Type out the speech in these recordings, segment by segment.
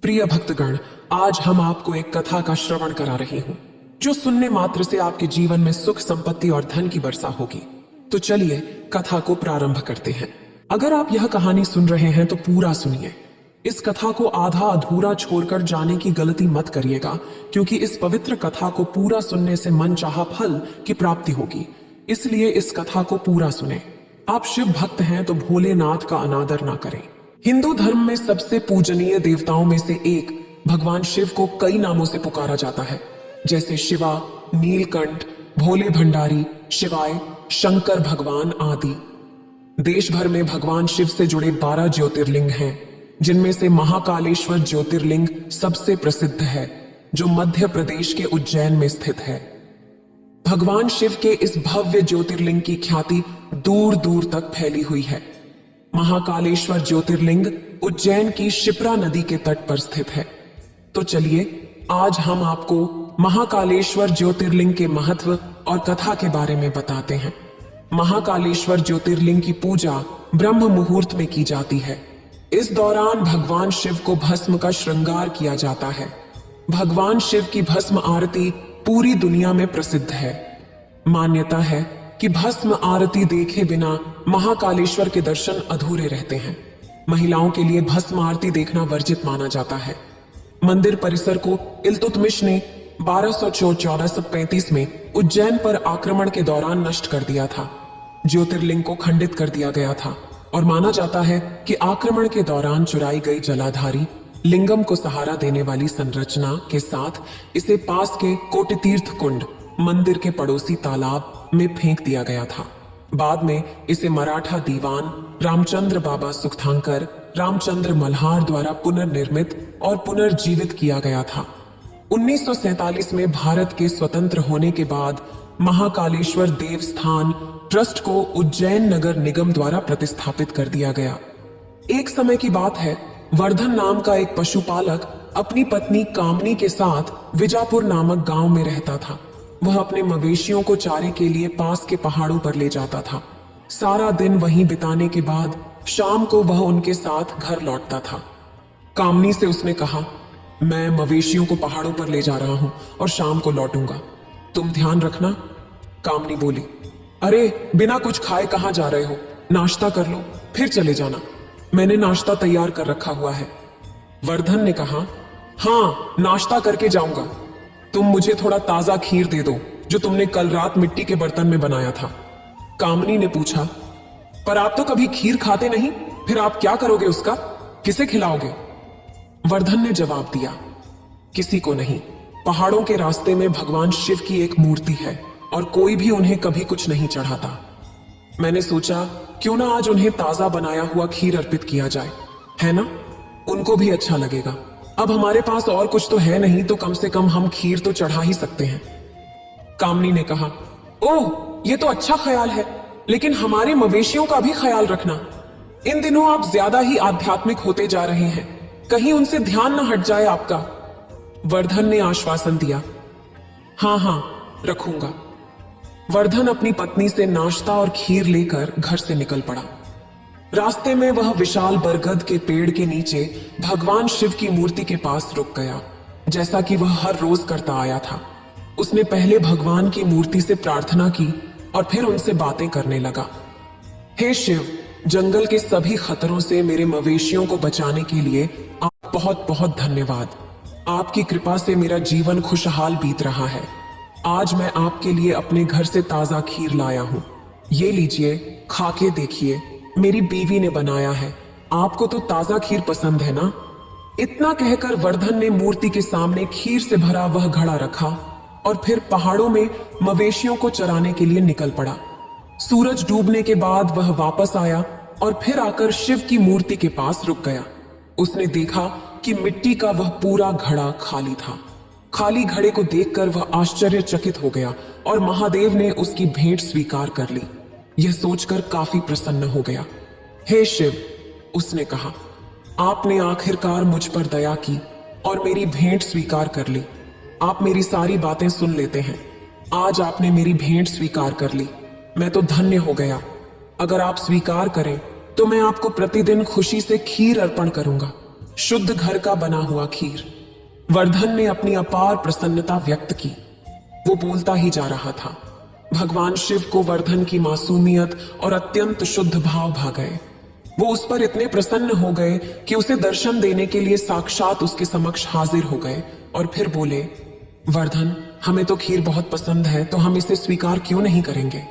प्रिय भक्तगण, आज हम आपको एक कथा का श्रवण करा रहे हूं, जो सुनने मात्र से आपके जीवन में सुख, संपत्ति और धन की वर्षा होगी। तो चलिए कथा को प्रारंभ करते हैं। अगर आप यह कहानी सुन रहे हैं तो पूरा सुनिए। इस कथा को आधा अधूरा छोड़कर जाने की गलती मत करिएगा, क्योंकि इस पवित्र कथा को पूरा सुनने से मनचाहा फल की प्राप्ति होगी। इसलिए इस कथा को पूरा सुने। आप शिव भक्त हैं तो भोलेनाथ का अनादर ना करें। हिंदू धर्म में सबसे पूजनीय देवताओं में से एक भगवान शिव को कई नामों से पुकारा जाता है, जैसे शिवा, नीलकंठ, भोले भंडारी, शिवाय, शंकर भगवान आदि। देश भर में भगवान शिव से जुड़े 12 ज्योतिर्लिंग हैं, जिनमें से महाकालेश्वर ज्योतिर्लिंग सबसे प्रसिद्ध है, जो मध्य प्रदेश के उज्जैन में स्थित है। भगवान शिव के इस भव्य ज्योतिर्लिंग की ख्याति दूर दूर तक फैली हुई है। महाकालेश्वर ज्योतिर्लिंग उज्जैन की शिप्रा नदी के तट पर स्थित है। तो चलिए आज हम आपको महाकालेश्वर ज्योतिर्लिंग के महत्व और कथा के बारे में बताते हैं। महाकालेश्वर ज्योतिर्लिंग की पूजा ब्रह्म मुहूर्त में की जाती है। इस दौरान भगवान शिव को भस्म का श्रृंगार किया जाता है। भगवान शिव की भस्म आरती पूरी दुनिया में प्रसिद्ध है। मान्यता है कि भस्म आरती देखे बिना महाकालेश्वर के दर्शन अधूरे रहते हैं। महिलाओं के लिए भस्म आरती देखना वर्जित माना जाता है। मंदिर परिसर को इल्तुतमिश ने 1234 में उज्जैन पर आक्रमण के दौरान नष्ट कर दिया था। ज्योतिर्लिंग को खंडित कर दिया गया था और माना जाता है कि आक्रमण के दौरान चुराई गई जलाधारी लिंगम को सहारा देने वाली संरचना के साथ इसे पास के कोटितीर्थ कुंड मंदिर के पड़ोसी तालाब में फेंक दिया गया था। बाद में इसे मराठा दीवान रामचंद्र बाबा सुखथांकर, रामचंद्र मल्हार द्वारा पुनर्निर्मित और पुनर्जीवित किया गया था। 1947 में भारत के स्वतंत्र होने के बाद महाकालेश्वर देवस्थान ट्रस्ट को उज्जैन नगर निगम द्वारा प्रतिस्थापित कर दिया गया। एक समय की बात है, वर्धन नाम का एक पशुपालक अपनी पत्नी कामनी के साथ विजापुर नामक गांव में रहता था। वह अपने मवेशियों को चारे के लिए पास के पहाड़ों पर ले जाता था। सारा दिन वहीं बिताने के बाद शाम को वह उनके साथ घर लौटता था। कामनी से उसने कहा, मैं मवेशियों को पहाड़ों पर ले जा रहा हूं और शाम को लौटूंगा, तुम ध्यान रखना। कामनी बोली, अरे बिना कुछ खाए कहां जा रहे हो? नाश्ता कर लो फिर चले जाना, मैंने नाश्ता तैयार कर रखा हुआ है। वर्धन ने कहा, हाँ नाश्ता करके जाऊंगा, तुम मुझे थोड़ा ताजा खीर दे दो जो तुमने कल रात मिट्टी के बर्तन में बनाया था। कामनी ने पूछा, पर आप तो कभी खीर खाते नहीं, फिर आप क्या करोगे उसका? किसे खिलाओगे? वर्धन ने जवाब दिया, किसी को नहीं। पहाड़ों के रास्ते में भगवान शिव की एक मूर्ति है और कोई भी उन्हें कभी कुछ नहीं चढ़ाता। मैंने सोचा क्यों ना आज उन्हें ताजा बनाया हुआ खीर अर्पित किया जाए, है ना? उनको भी अच्छा लगेगा। अब हमारे पास और कुछ तो है नहीं, तो कम से कम हम खीर तो चढ़ा ही सकते हैं। कामनी ने कहा, ओह ये तो अच्छा ख्याल है, लेकिन हमारे मवेशियों का भी ख्याल रखना। इन दिनों आप ज्यादा ही आध्यात्मिक होते जा रहे हैं, कहीं उनसे ध्यान न हट जाए आपका। वर्धन ने आश्वासन दिया, हाँ हाँ रखूंगा। वर्धन अपनी पत्नी से नाश्ता और खीर लेकर घर से निकल पड़ा। रास्ते में वह विशाल बरगद के पेड़ के नीचे भगवान शिव की मूर्ति के पास रुक गया, जैसा कि वह हर रोज करता आया था। उसने पहले भगवान की मूर्ति से प्रार्थना की और फिर उनसे बातें करने लगा। हे शिव, जंगल के सभी खतरों से मेरे मवेशियों को बचाने के लिए आप बहुत बहुत धन्यवाद। आपकी कृपा से मेरा जीवन खुशहाल बीत रहा है। आज मैं आपके लिए अपने घर से ताजा खीर लाया हूं, ये लीजिए, खा के देखिए, मेरी बीवी ने बनाया है। आपको तो ताजा खीर पसंद है ना? इतना कहकर वर्धन ने मूर्ति के सामने खीर से भरा वह घड़ा रखा और फिर पहाड़ों में मवेशियों को चराने के लिए निकल पड़ा। सूरज डूबने के बाद वह वापस आया और फिर आकर शिव की मूर्ति के पास रुक गया। उसने देखा कि मिट्टी का वह पूरा घड़ा खाली था। खाली घड़े को देखकर वह आश्चर्यचकित हो गया और महादेव ने उसकी भेंट स्वीकार कर ली। यह सोचकर काफी प्रसन्न हो गया। हे शिव, उसने कहा, आपने आखिरकार मुझ पर दया की और मेरी भेंट स्वीकार कर ली। आप मेरी सारी बातें सुन लेते हैं। आज आपने मेरी भेंट स्वीकार कर ली, मैं तो धन्य हो गया। अगर आप स्वीकार करें तो मैं आपको प्रतिदिन खुशी से खीर अर्पण करूंगा। शुद्ध घर का बना हुआ खीर। वर्धन ने अपनी अपार प्रसन्नता व्यक्त की। वो बोलता ही जा रहा था। भगवान शिव को वर्धन की मासूमियत और अत्यंत शुद्ध भाव भा गए। वो उस पर इतने प्रसन्न हो गए कि उसे दर्शन देने के लिए साक्षात उसके समक्ष हाजिर हो गए और फिर बोले, वर्धन, हमें तो खीर बहुत पसंद है, तो हम इसे स्वीकार क्यों नहीं करेंगे।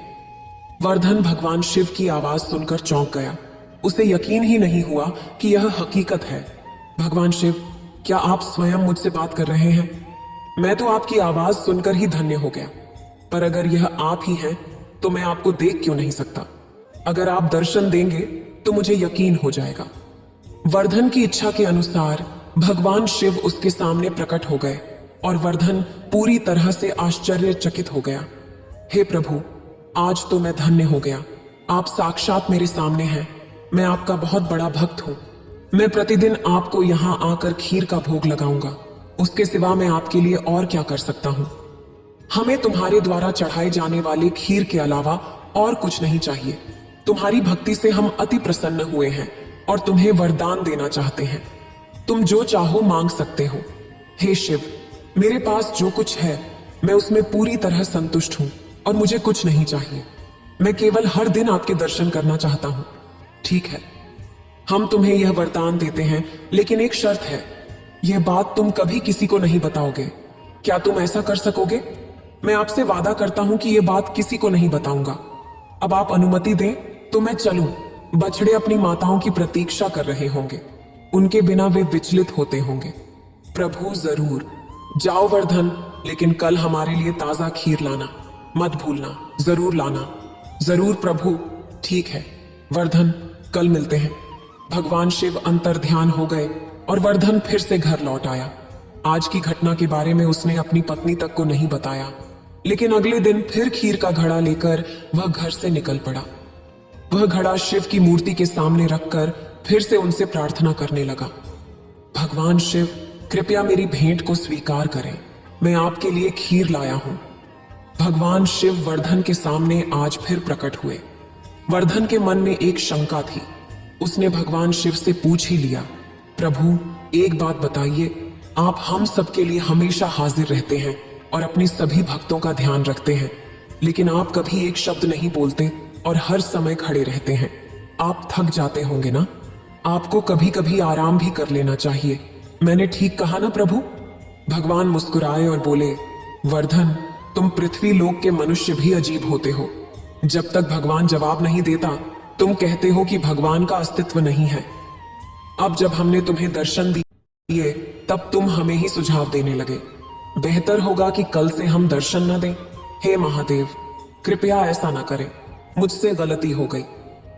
वर्धन भगवान शिव की आवाज सुनकर चौंक गया। उसे यकीन ही नहीं हुआ कि यह हकीकत है। भगवान शिव, क्या आप स्वयं मुझसे बात कर रहे हैं? मैं तो आपकी आवाज सुनकर ही धन्य हो गया, पर अगर यह आप ही हैं तो मैं आपको देख क्यों नहीं सकता? अगर आप दर्शन देंगे तो मुझे यकीन हो जाएगा। वर्धन की इच्छा के अनुसार भगवान शिव उसके सामने प्रकट हो गए और वर्धन पूरी तरह से आश्चर्यचकित हो गया। हे प्रभु, आज तो मैं धन्य हो गया। आप साक्षात मेरे सामने हैं। मैं आपका बहुत बड़ा भक्त हूं। मैं प्रतिदिन आपको यहां आकर खीर का भोग लगाऊंगा। उसके सिवा मैं आपके लिए और क्या कर सकता हूं? हमें तुम्हारे द्वारा चढ़ाए जाने वाले खीर के अलावा और कुछ नहीं चाहिए। तुम्हारी भक्ति से हम अति प्रसन्न हुए हैं और तुम्हें वरदान देना चाहते हैं। तुम जो चाहो मांग सकते हो। हे शिव, मेरे पास जो कुछ है मैं उसमें पूरी तरह संतुष्ट हूं और मुझे कुछ नहीं चाहिए। मैं केवल हर दिन आपके दर्शन करना चाहता हूं। ठीक है, हम तुम्हें यह वरदान देते हैं, लेकिन एक शर्त है। यह बात तुम कभी किसी को नहीं बताओगे। क्या तुम ऐसा कर सकोगे? मैं आपसे वादा करता हूं कि यह बात किसी को नहीं बताऊंगा। अब आप अनुमति दें तो मैं चलूं। बछड़े अपनी माताओं की प्रतीक्षा कर रहे होंगे। उनके बिना वे विचलित होते होंगे। प्रभु, जरूर जाओ वर्धन, लेकिन कल हमारे लिए ताजा खीर लाना मत भूलना। जरूर लाना। जरूर प्रभु। ठीक है वर्धन, कल मिलते हैं। भगवान शिव अंतर्ध्यान हो गए और वर्धन फिर से घर लौट आया। आज की घटना के बारे में उसने अपनी पत्नी तक को नहीं बताया, लेकिन अगले दिन फिर खीर का घड़ा लेकर वह घर से निकल पड़ा। वह घड़ा शिव की मूर्ति के सामने रखकर फिर से उनसे प्रार्थना करने लगा, भगवान शिव, कृपया मेरी भेंट को स्वीकार करें। मैं आपके लिए खीर लाया हूं। भगवान शिव वर्धन के सामने आज फिर प्रकट हुए। वर्धन के मन में एक शंका थी। उसने भगवान शिव से पूछ ही लिया, प्रभु, एक बात बताइए, आप हम सबके लिए हमेशा हाजिर रहते हैं और अपने सभी भक्तों का ध्यान रखते हैं, लेकिन आप कभी एक शब्द नहीं बोलते और हर समय खड़े रहते हैं। आप थक जाते होंगे ना? आपको कभी कभी आराम भी कर लेना चाहिए। मैंने ठीक कहा ना प्रभु? भगवान मुस्कुराए और बोले, वर्धन, तुम पृथ्वी लोक के मनुष्य भी अजीब होते हो। जब तक भगवान जवाब नहीं देता तुम कहते हो कि भगवान का अस्तित्व नहीं है। अब जब हमने तुम्हें दर्शन दिए तब तुम हमें ही सुझाव देने लगे। बेहतर होगा कि कल से हम दर्शन न दें। हे महादेव, कृपया ऐसा न करें। मुझसे गलती हो गई।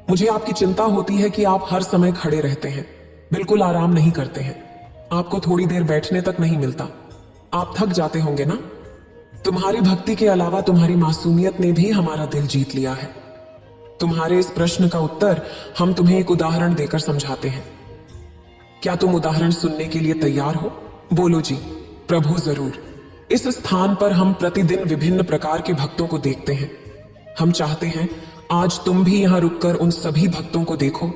मुझे आपकी चिंता होती है कि आप हर समय खड़े रहते हैं, बिल्कुल आराम नहीं करते हैं। आपको थोड़ी देर बैठने तक नहीं मिलता। आप थक जाते होंगे ना? तुम्हारी भक्ति के अलावा तुम्हारी मासूमियत ने भी हमारा दिल जीत लिया है। तुम्हारे इस प्रश्न का उत्तर हम तुम्हें एक उदाहरण देकर समझाते हैं। क्या तुम उदाहरण सुनने के लिए तैयार हो? बोलो जी। प्रभु, जरूर। इस स्थान पर हम प्रतिदिन विभिन्न प्रकार के भक्तों को देखते हैं। हम चाहते हैं आज तुम भी यहां रुककर उन सभी भक्तों को देखो,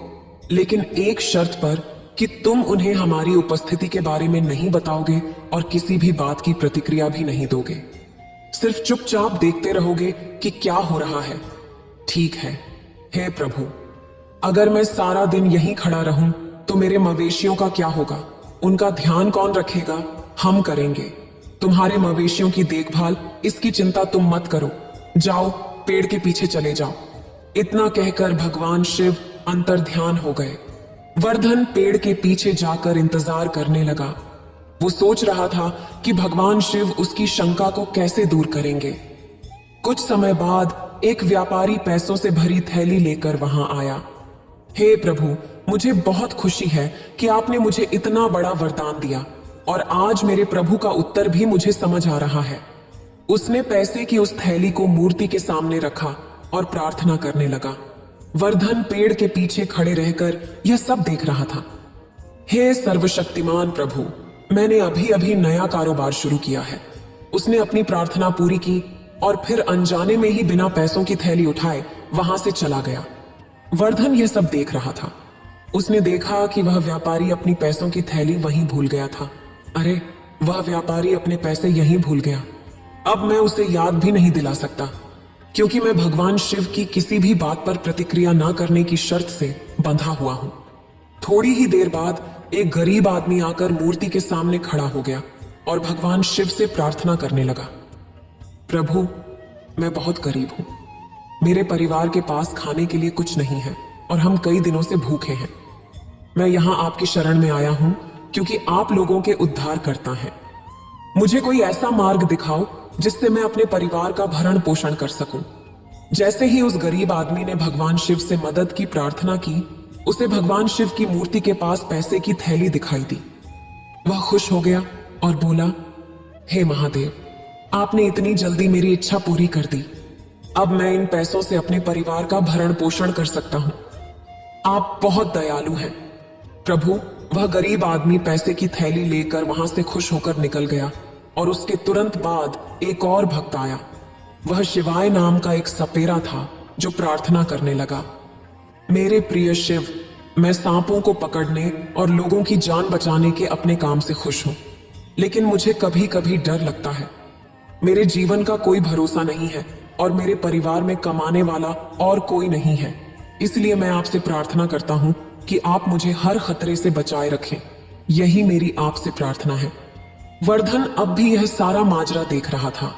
लेकिन एक शर्त पर कि तुम उन्हें हमारी उपस्थिति के बारे में नहीं बताओगे और किसी भी बात की प्रतिक्रिया भी नहीं दोगे। सिर्फ चुपचाप देखते रहोगे कि क्या हो रहा है। ठीक है? हे प्रभु, अगर मैं सारा दिन यहीं खड़ा रहूं तो मेरे मवेशियों का क्या होगा? उनका ध्यान कौन रखेगा? हम करेंगे। तुम्हारे मवेशियों की देखभाल, इसकी चिंता तुम मत करो। जाओ, पेड़ के पीछे चले जाओ। इतना कहकर भगवान शिव अंतर्ध्यान हो गए। वर्धन पेड़ के पीछे जाकर इंतजार करने लगा। वो सोच रहा था कि भगवान शिव उसकी शंका को कैसे दूर करेंगे। कुछ समय बाद एक व्यापारी पैसों से भरी थैली लेकर वहां आया। हे प्रभु, मुझे बहुत खुशी है कि आपने मुझे इतना बड़ा वरदान दिया और आज मेरे प्रभु का उत्तर भी मुझे समझ आ रहा है। उसने पैसे की उस थैली को मूर्ति के सामने रखा और प्रार्थना करने लगा। वर्धन पेड़ के पीछे खड़े रहकर यह सब देख रहा था। हे सर्वशक्तिमान प्रभु, मैंने अभी अभी नया कारोबार शुरू किया है। उसने अपनी प्रार्थना पूरी की और फिर अनजाने में ही बिना पैसों की थैली उठाए वहां से चला गया। वर्धन यह सब देख रहा था। उसने देखा कि वह व्यापारी अपनी पैसों की थैली वहीं भूल गया था। अरे, वह व्यापारी अपने पैसे यहीं भूल गया। अब मैं उसे याद भी नहीं दिला सकता, क्योंकि मैं भगवान शिव की किसी भी बात पर प्रतिक्रिया न करने की शर्त से बंधा हुआ हूं। थोड़ी ही देर बाद एक गरीब आदमी आकर मूर्ति के सामने खड़ा हो गया और भगवान शिव से प्रार्थना करने लगा। प्रभु, मैं बहुत गरीब हूं। मेरे परिवार के पास खाने के लिए कुछ नहीं है और हम कई दिनों से भूखे हैं। मैं यहां आपकी शरण में आया हूं क्योंकि आप लोगों के उद्धार करता हैं। मुझे कोई ऐसा मार्ग दिखाओ जिससे मैं अपने परिवार का भरण पोषण कर सकूं। जैसे ही उस गरीब आदमी ने भगवान शिव से मदद की प्रार्थना की, उसे भगवान शिव की मूर्ति के पास पैसे की थैली दिखाई दी। वह खुश हो गया और बोला, हे महादेव, आपने इतनी जल्दी मेरी इच्छा पूरी कर दी। अब मैं इन पैसों से अपने परिवार का भरण पोषण कर सकता हूं। आप बहुत दयालु हैं। प्रभु, वह गरीब आदमी पैसे की थैली लेकर वहां से खुश होकर निकल गया और उसके तुरंत बाद एक और भक्त आया। वह शिवाय नाम का एक सपेरा था जो प्रार्थना करने लगा, मेरे प्रिय शिव, मैं सांपों को पकड़ने और लोगों की जान बचाने के अपने काम से खुश हूं, लेकिन मुझे कभी कभी डर लगता है। मेरे जीवन का कोई भरोसा नहीं है और मेरे परिवार में कमाने वाला और कोई नहीं है। इसलिए मैं आपसे प्रार्थना करता हूं कि आप मुझे हर खतरे से बचाए रखें। यही मेरी आपसे प्रार्थना है। वर्धन अब भी यह सारा माजरा देख रहा था।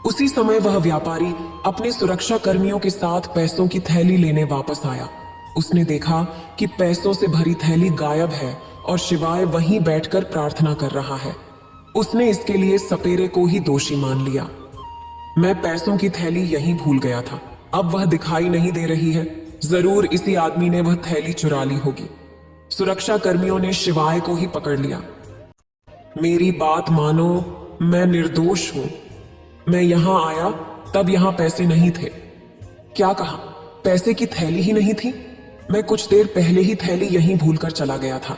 उसी समय वह व्यापारी अपने सुरक्षा कर्मियों के साथ पैसों की थैली लेने वापस आया। उसने देखा कि पैसों से भरी थैली गायब है और शिवाय वहीं बैठकर प्रार्थना कर रहा है। उसने इसके लिए सपेरे को ही दोषी मान लिया। मैं पैसों की थैली यहीं भूल गया था। अब वह दिखाई नहीं दे रही है। जरूर इसी आदमी ने वह थैली चुरा ली होगी। सुरक्षा कर्मियों ने शिवाय को ही पकड़ लिया। मेरी बात मानो, मैं निर्दोष हूं। मैं यहां आया तब यहां पैसे नहीं थे। क्या कहा? पैसे की थैली ही नहीं थी? मैं कुछ देर पहले ही थैली यहीं भूलकर चला गया था।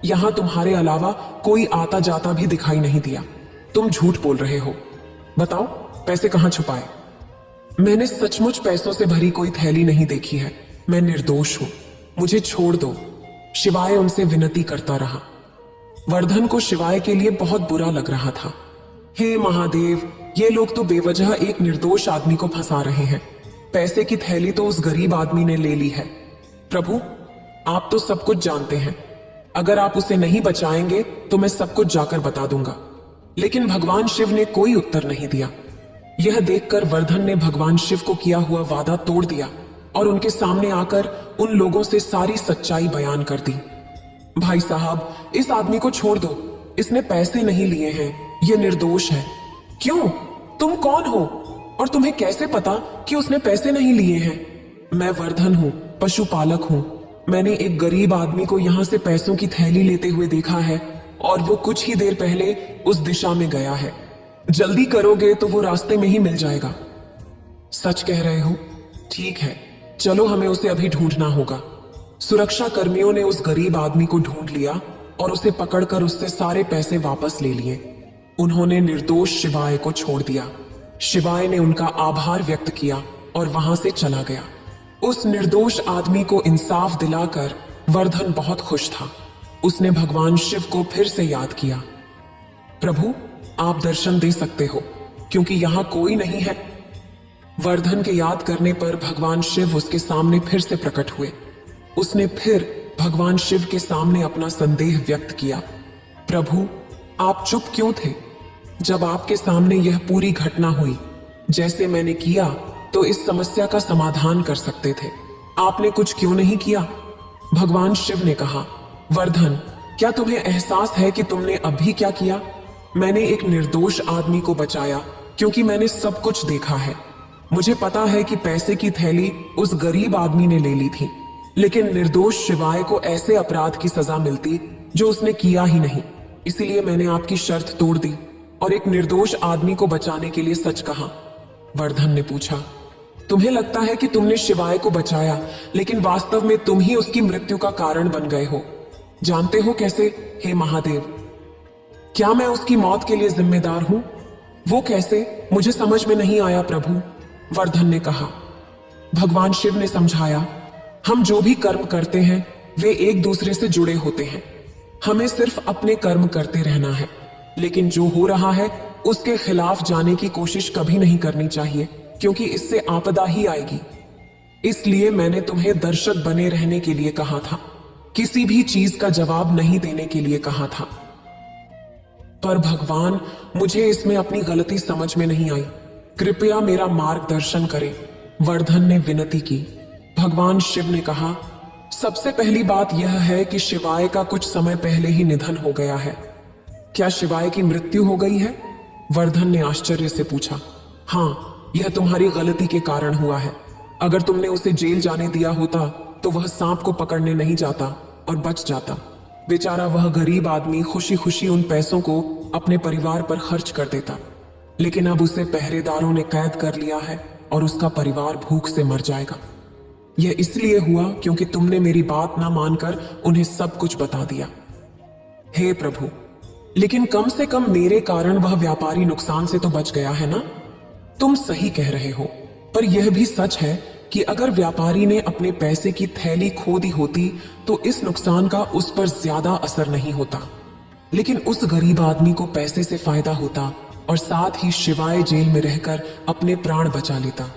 यहां तुम्हारे अलावा कोई आता जाता भी दिखाई नहीं दिया। तुम झूठ बोल रहे हो। बताओ, पैसे कहां छुपाए? मैंने सचमुच पैसों से भरी कोई थैली नहीं देखी है। मैं निर्दोष हूं। मुझे छोड़ दो। शिवाय उनसे विनती करता रहा। वर्धन को शिवाय के लिए बहुत बुरा लग रहा था। हे महादेव, ये लोग तो बेवजह एक निर्दोष आदमी को फंसा रहे हैं। पैसे की थैली तो उस गरीब आदमी ने ले ली है। प्रभु, आप तो सब कुछ जानते हैं। अगर आप उसे नहीं बचाएंगे तो मैं सब कुछ जाकर बता दूंगा। लेकिन भगवान शिव ने कोई उत्तर नहीं दिया। यह देखकर वर्धन ने भगवान शिव को किया हुआ वादा तोड़ दिया और उनके सामने आकर उन लोगों से सारी सच्चाई बयान कर दी। भाई साहब, इस आदमी को छोड़ दो। इसने पैसे नहीं लिए हैं। यह निर्दोष है। क्यों? तुम कौन हो और तुम्हें कैसे पता कि उसने पैसे नहीं लिए हैं? मैं वर्धन हूं, पशुपालक हूं। मैंने एक गरीब आदमी को यहां से पैसों की थैली लेते हुए देखा है और वो कुछ ही देर पहले उस दिशा में गया है। जल्दी करोगे तो वो रास्ते में ही मिल जाएगा। सच कह रहे हो? ठीक है, चलो हमें उसे अभी ढूंढना होगा। सुरक्षा कर्मियों ने उस गरीब आदमी को ढूंढ लिया और उसे पकड़कर उससे सारे पैसे वापस ले लिए। उन्होंने निर्दोष शिवाय को छोड़ दिया। शिवाय ने उनका आभार व्यक्त किया और वहां से चला गया। उस निर्दोष आदमी को इंसाफ दिलाकर वर्धन बहुत खुश था। उसने भगवान शिव को फिर से याद किया। प्रभु, आप दर्शन दे सकते हो क्योंकि यहां कोई नहीं है। वर्धन के याद करने पर भगवान शिव उसके सामने फिर से प्रकट हुए। उसने फिर भगवान शिव के सामने अपना संदेह व्यक्त किया। प्रभु, आप चुप क्यों थे? जब आपके सामने यह पूरी घटना हुई, जैसे मैंने किया तो इस समस्या का समाधान कर सकते थे। आपने कुछ क्यों नहीं किया? भगवान शिव ने कहा, वर्धन, क्या तुम्हें एहसास है कि तुमने अभी क्या किया? मैंने एक निर्दोष आदमी को बचाया क्योंकि मैंने सब कुछ देखा है। मुझे पता है कि पैसे की थैली उस गरीब आदमी ने ले ली थी, लेकिन निर्दोष शिवाय को ऐसे अपराध की सजा मिलती जो उसने किया ही नहीं। इसलिए मैंने आपकी शर्त तोड़ दी और एक निर्दोष आदमी को बचाने के लिए सच कहा। वर्धन ने पूछा, तुम्हें लगता है कि तुमने शिवाय को बचाया, लेकिन वास्तव में तुम ही उसकी मृत्यु का कारण बन गए हो। जानते हो कैसे, हे महादेव? क्या मैं उसकी मौत के लिए जिम्मेदार हूं? वो कैसे? मुझे समझ में नहीं आया प्रभु, वर्धन ने कहा। भगवान शिव ने समझाया, हम जो भी कर्म करते हैं वे एक दूसरे से जुड़े होते हैं। हमें सिर्फ अपने कर्म करते रहना है, लेकिन जो हो रहा है उसके खिलाफ जाने की कोशिश कभी नहीं करनी चाहिए, क्योंकि इससे आपदा ही आएगी। इसलिए मैंने तुम्हें दर्शक बने रहने के लिए कहा था, किसी भी चीज का जवाब नहीं देने के लिए कहा था। पर भगवान, मुझे इसमें अपनी गलती समझ में नहीं आई, कृपया मेरा मार्गदर्शन करें, वर्धन ने विनती की। भगवान शिव ने कहा, सबसे पहली बात यह है कि शिवाय का कुछ समय पहले ही निधन हो गया है। क्या शिवाय की मृत्यु हो गई है? वर्धन ने आश्चर्य से पूछा। हाँ, यह तुम्हारी गलती के कारण हुआ है। अगर तुमने उसे जेल जाने दिया होता तो वह सांप को पकड़ने नहीं जाता और बच जाता। बेचारा वह गरीब आदमी खुशी खुशी उन पैसों को अपने परिवार पर खर्च कर देता, लेकिन अब उसे पहरेदारों ने कैद कर लिया है और उसका परिवार भूख से मर जाएगा। यह इसलिए हुआ क्योंकि तुमने मेरी बात ना मानकर उन्हें सब कुछ बता दिया। हे प्रभु, लेकिन कम से कम मेरे कारण वह व्यापारी नुकसान से तो बच गया है ना? तुम सही कह रहे हो, पर यह भी सच है कि अगर व्यापारी ने अपने पैसे की थैली खो दी होती तो इस नुकसान का उस पर ज्यादा असर नहीं होता, लेकिन उस गरीब आदमी को पैसे से फायदा होता और साथ ही शिवाय जेल में रहकर अपने प्राण बचा लेता।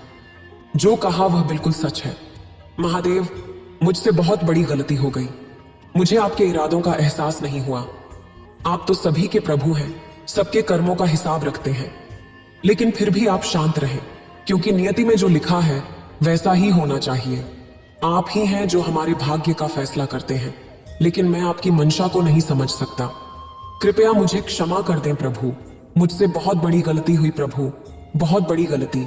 जो कहा वह बिल्कुल सच है। महादेव, मुझसे बहुत बड़ी गलती हो गई। मुझे आपके इरादों का एहसास नहीं हुआ। आप तो सभी के प्रभु हैं, सबके कर्मों का हिसाब रखते हैं, लेकिन फिर भी आप शांत रहें, क्योंकि नियति में जो लिखा है वैसा ही होना चाहिए। आप ही हैं जो हमारे भाग्य का फैसला करते हैं, लेकिन मैं आपकी मंशा को नहीं समझ सकता। कृपया मुझे क्षमा कर दें प्रभु, मुझसे बहुत बड़ी गलती हुई प्रभु, बहुत बड़ी गलती।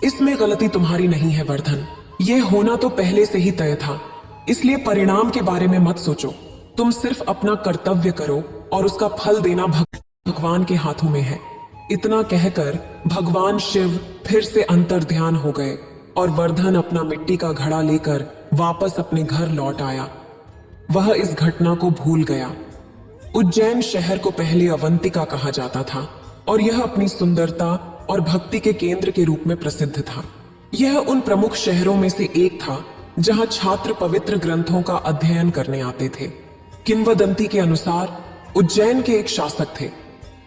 इसमें गलती तुम्हारी नहीं है वर्धन, यह होना तो पहले से ही तय था, इसलिए परिणाम के बारे में मत सोचो। तुम सिर्फ अपना कर्तव्य करो और उसका फल देना भगवान के हाथों में है। इतना कहकर भगवान शिव फिर से अंतर्ध्यान हो गए और वर्धन अपना मिट्टी का घड़ा लेकर वापस अपने घर लौट आया। वह इस घटना को भूल गया। उज्जैन शहर को पहले अवंतिका कहा जाता था और यह अपनी सुंदरता और भक्ति के केंद्र के रूप में प्रसिद्ध था। यह उन प्रमुख शहरों में से एक था जहां छात्र पवित्र ग्रंथों का अध्ययन करने आते थे। किंवदंती के अनुसार उज्जैन के एक शासक थे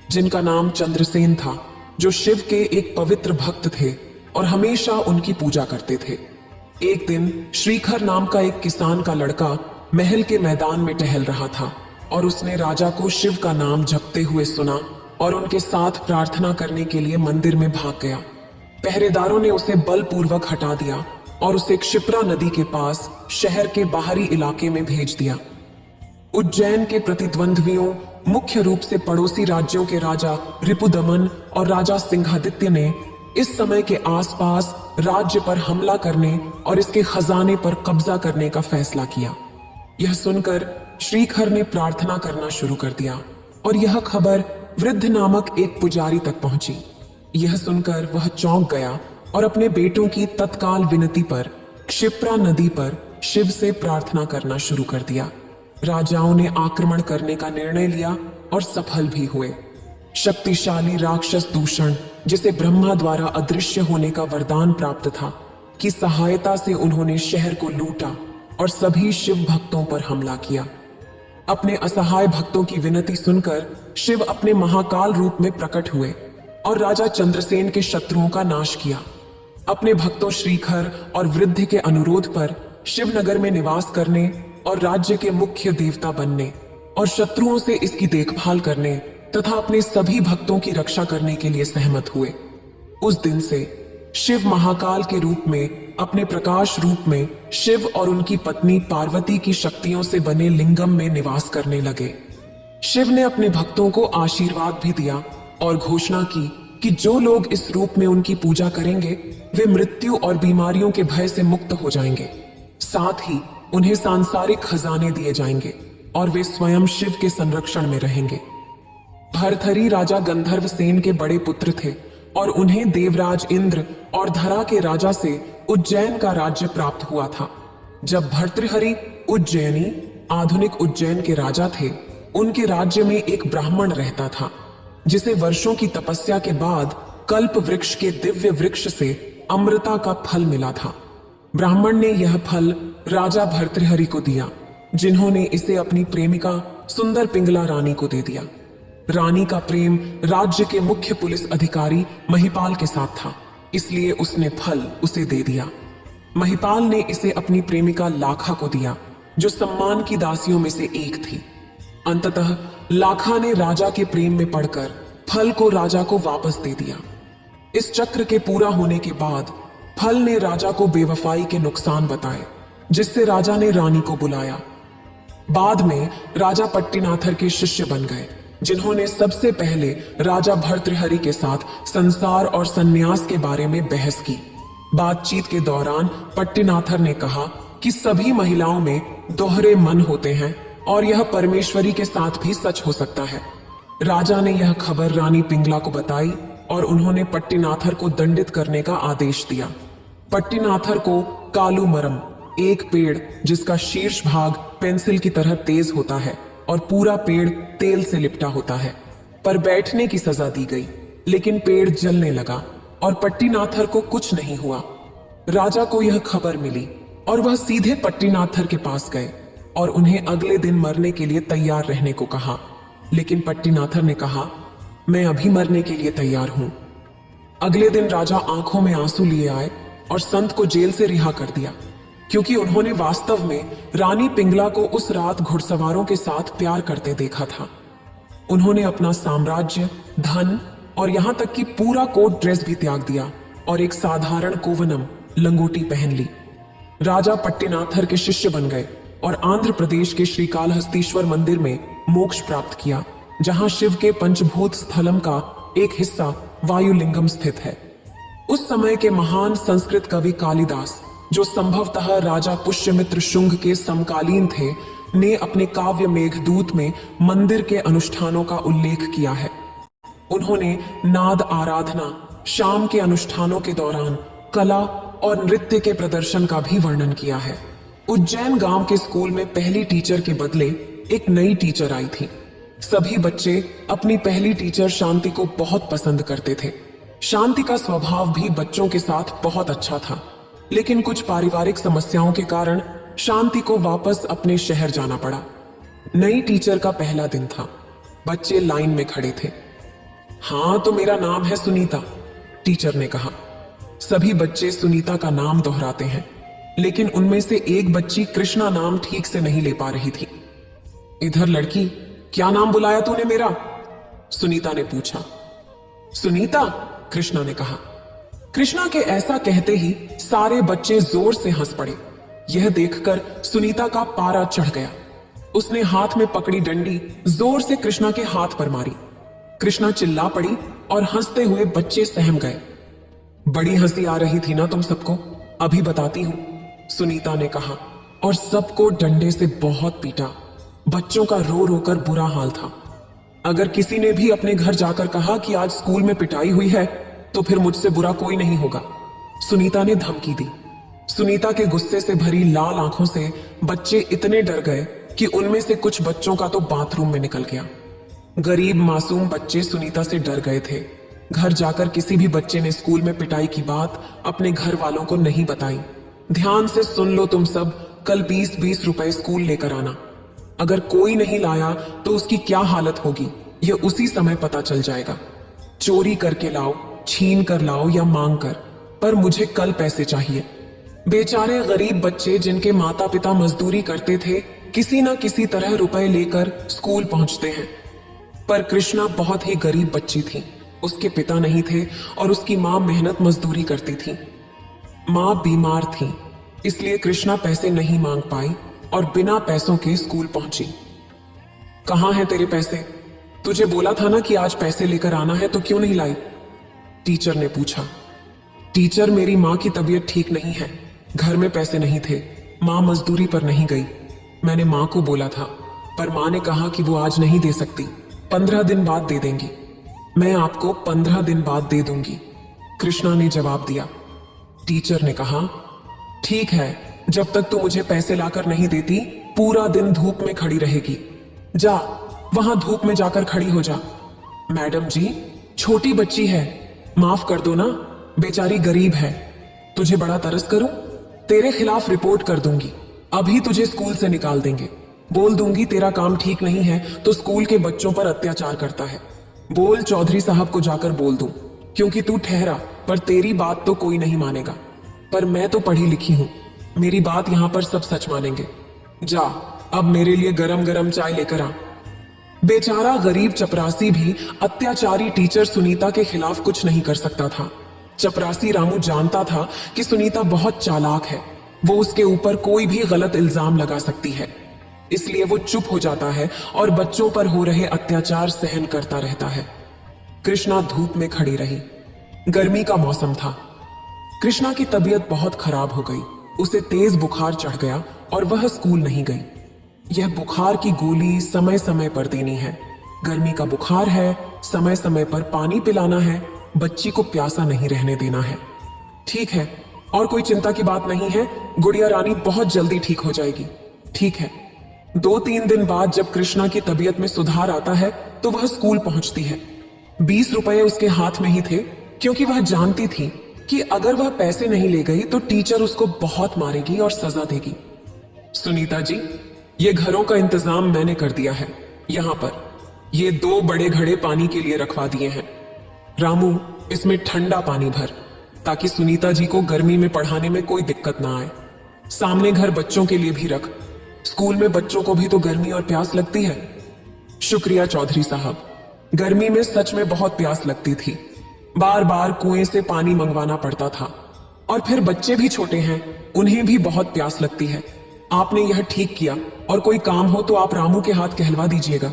जिनका नाम चंद्रसेन था, जो शिव के एक पवित्र भक्त थे और हमेशा उनकी पूजा करते थे। एक दिन श्रीखर नाम का एक किसान का लड़का महल के मैदान में टहल रहा था और उसने राजा को शिव का नाम जपते हुए सुना और उनके साथ प्रार्थना करने के लिए मंदिर में भाग गया। पहरेदारों ने उसे बलपूर्वक हटा दिया और उसे क्षिप्रा नदी के पास शहर के बाहरी इलाके में भेज दिया। उज्जैन के प्रतिद्वंद्वियों, मुख्य रूप से पड़ोसी राज्यों के राजा रिपुदमन और राजा सिंहादित्य ने इस समय के आसपास राज्य पर हमला करने और इसके खजाने पर कब्जा करने का फैसला किया। यह सुनकर श्रीखर ने प्रार्थना करना शुरू कर दिया और यह खबर वृद्ध नामक एक पुजारी तक पहुंची। यह सुनकर वह चौंक गया और अपने बेटों की तत्काल विनती पर क्षिप्रा नदी पर शिव से प्रार्थना करना शुरू कर दिया। राजाओं ने आक्रमण करने का निर्णय लिया और सफल भी हुए। शक्तिशाली राक्षस दूषण, जिसे ब्रह्मा द्वारा अदृश्य होने का वरदान प्राप्त था, की सहायता से उन्होंने शहर को लूटा और सभी शिव भक्तों पर हमला किया। अपने असहाय भक्तों की विनती सुनकर शिव अपने महाकाल रूप में प्रकट हुए और राजा चंद्रसेन के शत्रुओं का नाश किया। अपने भक्तों श्रीखर और वृद्धि के अनुरोध पर शिवनगर में निवास करने और राज्य के मुख्य देवता बनने और शत्रुओं से इसकी देखभाल करने तथा अपने सभी भक्तों की रक्षा करने के लिए सहमत हुए। उस दिन से शिव महाकाल के रूप में अपने प्रकाश रूप में शिव और उनकी पत्नी पार्वती की शक्तियों से बने लिंगम में निवास करने लगे। शिव ने अपने भक्तों को आशीर्वाद भी दिया और घोषणा की कि जो लोग इस रूप में उनकी पूजा करेंगे वे मृत्यु और बीमारियों के भय से मुक्त हो जाएंगे। साथ ही उन्हें सांसारिक खजाने दिए जाएंगे और वे स्वयं शिव के संरक्षण में रहेंगे। भरथरी राजा गंधर्व सेन के बड़े पुत्र थे और उन्हें देवराज इंद्र और धरा के राजा से उज्जैन का राज्य प्राप्त हुआ था। जब भर्तृहरि उज्जैनी आधुनिक उज्जैन के राजा थे, उनके राज्य में एक ब्राह्मण रहता था जिसे वर्षों की तपस्या के बाद कल्प वृक्ष के दिव्य वृक्ष से अमृता का फल मिला था। ब्राह्मण ने यह फल राजा भर्तृहरि को दिया जिन्होंने इसे अपनी प्रेमिका सुंदर पिंगला रानी को दे दिया। रानी का प्रेम राज्य के मुख्य पुलिस अधिकारी महिपाल के साथ था, इसलिए उसने फल उसे दे दिया। महिपाल ने इसे अपनी प्रेमिका लाखा को दिया, जो सम्मान की दासियों में से एक थी। अंततः लाखा ने राजा के प्रेम में पड़कर फल को राजा को वापस दे दिया। इस चक्र के पूरा होने के बाद फल ने राजा को बेवफाई के नुकसान बताए, जिससे राजा ने रानी को बुलाया। बाद में राजा पट्टिनाथर के शिष्य बन गए, जिन्होंने सबसे पहले राजा भर्तृहरि के साथ संसार और सन्यास के बारे में बहस की। बातचीत के दौरान पट्टिनाथर ने कहा कि सभी महिलाओं में दोहरे मन होते हैं और यह परमेश्वरी के साथ भी सच हो सकता है। राजा ने यह खबर रानी पिंगला को बताई और उन्होंने पट्टिनाथर को दंडित करने का आदेश दिया। पट्टिनाथर को कालू मरम, एक पेड़ जिसका शीर्ष भाग पेंसिल की तरह तेज होता है और पूरा पेड़ तेल से लिपटा होता है, पर बैठने की सजा दी गई, लेकिन पेड़ जलने लगा और पट्टिनाथर को कुछ नहीं हुआ। राजा को यह खबर मिली और वह सीधे पट्टिनाथर के पास गए और उन्हें अगले दिन मरने के लिए तैयार रहने को कहा, लेकिन पट्टिनाथर ने कहा, मैं अभी मरने के लिए तैयार हूं। अगले दिन राजा आंखों में आंसू लिए आए और संत को जेल से रिहा कर दिया, क्योंकि उन्होंने वास्तव में रानी पिंगला को उस रात घुड़सवारों के साथ प्यार करते देखा था। उन्होंने अपना साम्राज्य, धन और यहां तक कि पूरा कोट ड्रेस भी त्याग दिया और एक साधारण कोवनम लंगोटी पहन ली। राजा पट्टिनाथर के शिष्य बन गए और आंध्र प्रदेश के श्रीकालहस्तीश्वर मंदिर में मोक्ष प्राप्त किया, जहां शिव के पंचभूत स्थलम का एक हिस्सा वायुलिंगम स्थित है। उस समय के महान संस्कृत कवि कालिदास, जो संभवतः राजा पुष्यमित्र शुंग के समकालीन थे, ने अपने काव्य मेघदूत में मंदिर के अनुष्ठानों का उल्लेख किया है। उन्होंने नाद आराधना, शाम के अनुष्ठानों के दौरान कला और नृत्य के प्रदर्शन का भी वर्णन किया है। उज्जैन गांव के स्कूल में पहली टीचर के बदले एक नई टीचर आई थी। सभी बच्चे अपनी पहली टीचर शांति को बहुत पसंद करते थे। शांति का स्वभाव भी बच्चों के साथ बहुत अच्छा था, लेकिन कुछ पारिवारिक समस्याओं के कारण शांति को वापस अपने शहर जाना पड़ा। नई टीचर का पहला दिन था। बच्चे लाइन में खड़े थे। हाँ, तो मेरा नाम है सुनीता, टीचर ने कहा। सभी बच्चे सुनीता का नाम दोहराते हैं, लेकिन उनमें से एक बच्ची कृष्णा नाम ठीक से नहीं ले पा रही थी। इधर लड़की, क्या नाम बुलाया तूने मेरा? सुनीता ने पूछा। सुनीता, कृष्णा ने कहा। कृष्णा के ऐसा कहते ही सारे बच्चे जोर से हंस पड़े। यह देखकर सुनीता का पारा चढ़ गया। उसने हाथ में पकड़ी डंडी जोर से कृष्णा के हाथ पर मारी। कृष्णा चिल्ला पड़ी और हंसते हुए बच्चे सहम गए। बड़ी हंसी आ रही थी ना तुम सबको, अभी बताती हूं, सुनीता ने कहा, और सबको डंडे से बहुत पीटा। बच्चों का रो रो कर बुरा हाल था। अगर किसी ने भी अपने घर जाकर कहा कि आज स्कूल में पिटाई हुई है, तो फिर मुझसे बुरा कोई नहीं होगा, सुनीता ने धमकी दी। सुनीता के गुस्से से भरी लाल आंखों से बच्चे इतने डर गए कि उनमें से कुछ बच्चों का तो बाथरूम में निकल गया। गरीब मासूम बच्चे सुनीता से डर गए थे। घर जाकर किसी भी बच्चे ने स्कूल में पिटाई की बात अपने घर वालों को नहीं बताई। ध्यान से सुन लो तुम सब, कल 20-20 रुपए स्कूल लेकर आना। अगर कोई नहीं लाया तो उसकी क्या हालत होगी, यह उसी समय पता चल जाएगा। चोरी करके लाओ, छीन कर लाओ या मांग कर, पर मुझे कल पैसे चाहिए। बेचारे गरीब बच्चे जिनके माता पिता मजदूरी करते थे, किसी ना किसी तरह रुपए लेकर स्कूल पहुंचते हैं। पर कृष्णा बहुत ही गरीब बच्ची थी। उसके पिता नहीं थे और उसकी मां मेहनत मजदूरी करती थी। मां बीमार थी, इसलिए कृष्णा पैसे नहीं मांग पाई और बिना पैसों के स्कूल पहुंची। कहां हैं तेरे पैसे? तुझे बोला था ना कि आज पैसे लेकर आना है, तो क्यों नहीं लाई? टीचर ने पूछा। टीचर, मेरी मां की तबीयत ठीक नहीं है, घर में पैसे नहीं थे, मां मजदूरी पर नहीं गई। मैंने मां को बोला था, पर मां ने कहा कि वो आज नहीं दे सकती, 15 दिन बाद दे देंगी। मैं आपको 15 दिन बाद दे दूंगी, कृष्णा ने जवाब दिया। टीचर ने कहा, ठीक है, जब तक तू मुझे पैसे लाकर नहीं देती, पूरा दिन धूप में खड़ी रहेगी। जा, वहां धूप में जाकर खड़ी हो जा। मैडम जी, छोटी बच्ची है, माफ कर दो ना, बेचारी गरीब है। तुझे बड़ा तरस करूं? तेरे खिलाफ रिपोर्ट कर दूंगी, अभी तुझे स्कूल से निकाल देंगे। बोल दूंगी तेरा काम ठीक नहीं है तो स्कूल के बच्चों पर अत्याचार करता है। बोल चौधरी साहब को जाकर बोल दूं, क्योंकि तू ठहरा पर तेरी बात तो कोई नहीं मानेगा। पर मैं तो पढ़ी लिखी हूं, मेरी बात यहां पर सब सच मानेंगे। जा अब मेरे लिए गरम गरम चाय लेकर आ। बेचारा गरीब चपरासी भी अत्याचारी टीचर सुनीता के खिलाफ कुछ नहीं कर सकता था। चपरासी रामू जानता था कि सुनीता बहुत चालाक है, वो उसके ऊपर कोई भी गलत इल्जाम लगा सकती है। इसलिए वो चुप हो जाता है और बच्चों पर हो रहे अत्याचार सहन करता रहता है। कृष्णा धूप में खड़ी रही। गर्मी का मौसम था। कृष्णा की तबीयत बहुत खराब हो गई। उसे तेज बुखार चढ़ गया और वह स्कूल नहीं गई। यह बुखार की गोली समय समय पर देनी है। गर्मी का बुखार है, समय समय पर पानी पिलाना है, बच्ची को प्यासा नहीं रहने देना है। ठीक है, और कोई चिंता की बात नहीं है, गुड़िया रानी बहुत जल्दी ठीक हो जाएगी। ठीक है। 2-3 दिन बाद जब कृष्णा की तबीयत में सुधार आता है तो वह स्कूल पहुंचती है। 20 रुपए उसके हाथ में ही थे, क्योंकि वह जानती थी कि अगर वह पैसे नहीं ले गई तो टीचर उसको बहुत मारेगी और सजा देगी। सुनीता जी, ये घरों का इंतजाम मैंने कर दिया है। यहाँ पर ये 2 बड़े घड़े पानी के लिए रखवा दिए हैं। रामू, इसमें ठंडा पानी भर, ताकि सुनीता जी को गर्मी में पढ़ाने में कोई दिक्कत ना आए। सामने घर बच्चों के लिए भी रख, स्कूल में बच्चों को भी तो गर्मी और प्यास लगती है। शुक्रिया चौधरी साहब, गर्मी में सच में बहुत प्यास लगती थी। बार बार कुएं से पानी मंगवाना पड़ता था, और फिर बच्चे भी छोटे हैं, उन्हें भी बहुत प्यास लगती है। आपने यह ठीक किया, और कोई काम हो तो आप रामू के हाथ कहलवा दीजिएगा।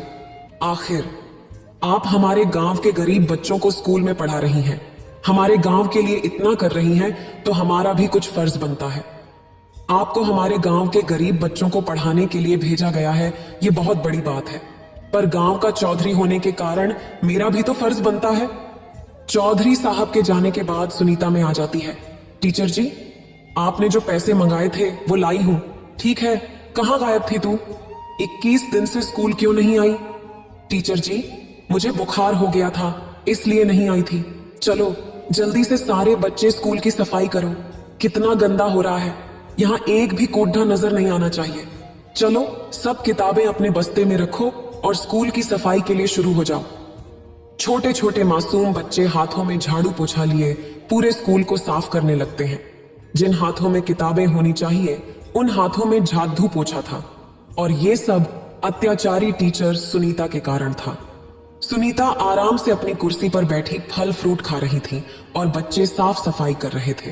आखिर आप हमारे गांव के गरीब बच्चों को स्कूल में पढ़ा रही हैं, हमारे गांव के लिए इतना कर रही हैं, तो हमारा भी कुछ फर्ज बनता है। आपको हमारे गांव के गरीब बच्चों को पढ़ाने के लिए भेजा गया है, ये बहुत बड़ी बात है। पर गांव का चौधरी होने के कारण मेरा भी तो फर्ज बनता है। चौधरी साहब के जाने के बाद सुनीता में आ जाती है। टीचर जी, आपने जो पैसे मंगाए थे वो लाई हूं। ठीक है, कहां गायब थी तू? 21 दिन से स्कूल क्यों नहीं आई? टीचर जी, मुझे बुखार हो गया था, इसलिए नहीं आई थी। चलो जल्दी से सारे बच्चे स्कूल की सफाई करो, कितना गंदा हो रहा है। यहाँ एक भी कोढ़ा नजर नहीं आना चाहिए। चलो सब किताबें अपने बस्ते में रखो और स्कूल की सफाई के लिए शुरू हो जाओ। छोटे छोटे मासूम बच्चे हाथों में झाड़ू पोछा लिए पूरे स्कूल को साफ करने लगते हैं। जिन हाथों में किताबें होनी चाहिए उन हाथों में झाड़ू पोछा था, और ये सब अत्याचारी टीचर सुनीता के कारण था। सुनीता आराम से अपनी कुर्सी पर बैठी फल फ्रूट खा रही थी और बच्चे साफ सफाई कर रहे थे।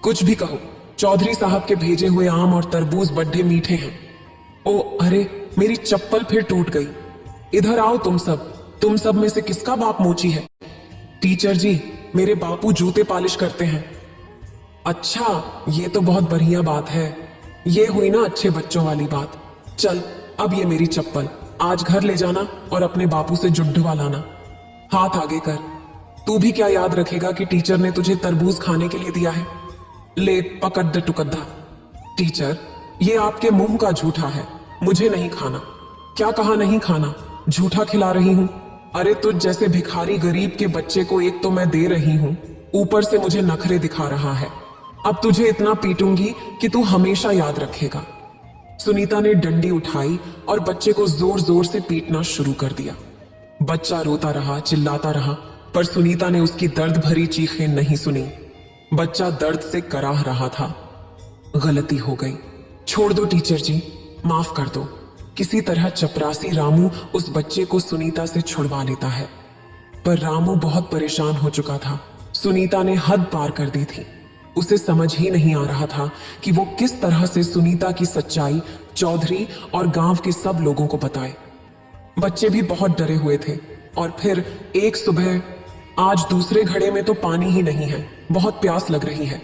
कुछ भी कहो, चौधरी साहब के भेजे हुए आम और तरबूज बड्ढे मीठे हैं। ओ अरे, मेरी चप्पल फिर टूट गई। इधर आओ तुम सब में से किसका बाप मोची है? टीचर जी, मेरे बापू जूते पालिश करते हैं। अच्छा, ये तो बहुत बढ़िया बात है। ये हुई ना अच्छे बच्चों वाली बात। चल अब ये मेरी चप्पल आज घर ले जाना और अपने बापू से जुड्ढवा लाना। हाथ आगे कर। तू भी क्या याद रखेगा कि टीचर ने तुझे तरबूज खाने के लिए दिया है? ले पकड़ दे टुकद्धा। टीचर, ये आपके मुंह का झूठा है, मुझे नहीं खाना। क्या कहा नहीं खाना? झूठा खिला रही हूं। अरे तुझ जैसे भिखारी गरीब के बच्चे को एक तो मैं दे रही हूं, ऊपर से मुझे नखरे दिखा रहा है। अब तुझे इतना पीटूंगी कि तू हमेशा याद रखेगा। सुनीता ने डंडी उठाई और बच्चे को जोर जोर से पीटना शुरू कर दिया। बच्चा रोता रहा, चिल्लाता रहा, पर सुनीता ने उसकी दर्द भरी चीखें नहीं सुनी। बच्चा दर्द से कराह रहा था। गलती हो गई, छोड़ दो टीचर जी, माफ कर दो। किसी तरह चपरासी रामू उस बच्चे को सुनीता से छुड़वा लेता है, पर रामू बहुत परेशान हो चुका था। सुनीता ने हद पार कर दी थी। उसे समझ ही नहीं आ रहा था कि वो किस तरह से सुनीता की सच्चाई चौधरी और गांव के सब लोगों को बताए। बच्चे भी बहुत डरे हुए थे। और फिर एक सुबह, आज दूसरे घड़े में तो पानी ही नहीं है, बहुत प्यास लग रही है।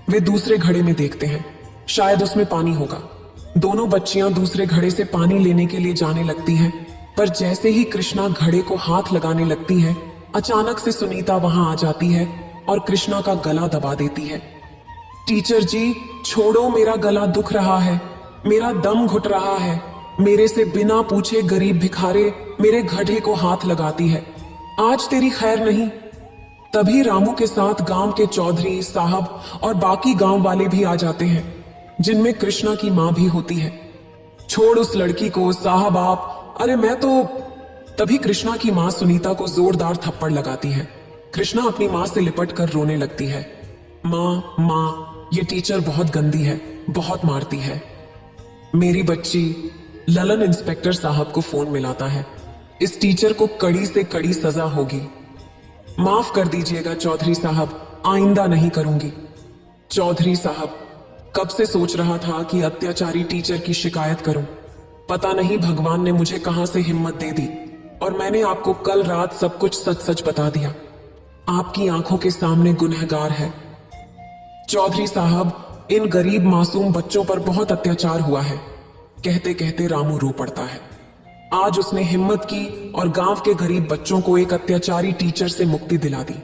वे दूसरे घड़े में देखते हैं, शायद उसमें पानी होगा। दोनों बच्चियां दूसरे घड़े से पानी लेने के लिए जाने लगती हैं, पर जैसे ही कृष्णा घड़े को हाथ लगाने लगती है, अचानक से सुनीता वहां आ जाती है और कृष्णा का गला दबा देती है। टीचर जी, छोड़ो, मेरा गला दुख रहा है, मेरा दम घुट रहा है। मेरे से बिना पूछे गरीब भिखारे मेरे घड़े को हाथ लगाती है। आज तेरी खैर नहीं। तभी रामू के साथ गांव के चौधरी साहब और बाकी गांव वाले भी आ जाते हैं, जिनमें कृष्णा की मां भी होती है। छोड़ उस लड़की को साहब आप। अरे मैं तो। तभी कृष्णा की मां सुनीता को जोरदार थप्पड़ लगाती है। कृष्णा अपनी मां से लिपट कर रोने लगती है। मां, ये टीचर बहुत गंदी है, बहुत मारती है मेरी बच्ची। ललन इंस्पेक्टर साहब को फोन मिलाता है। इस टीचर को कड़ी से कड़ी सजा होगी। माफ कर दीजिएगा चौधरी साहब, आइंदा नहीं करूंगी। चौधरी साहब, कब से सोच रहा था कि अत्याचारी टीचर की शिकायत करूं। पता नहीं भगवान ने मुझे कहां से हिम्मत दे दी और मैंने आपको कल रात सब कुछ सच सच बता दिया। आपकी आंखों के सामने गुनहगार है। चौधरी साहब, इन गरीब मासूम बच्चों पर बहुत अत्याचार हुआ है। कहते कहते रामू रो पड़ता है। आज उसने हिम्मत की और गांव के गरीब बच्चों को एक अत्याचारी टीचर से मुक्ति दिला दी।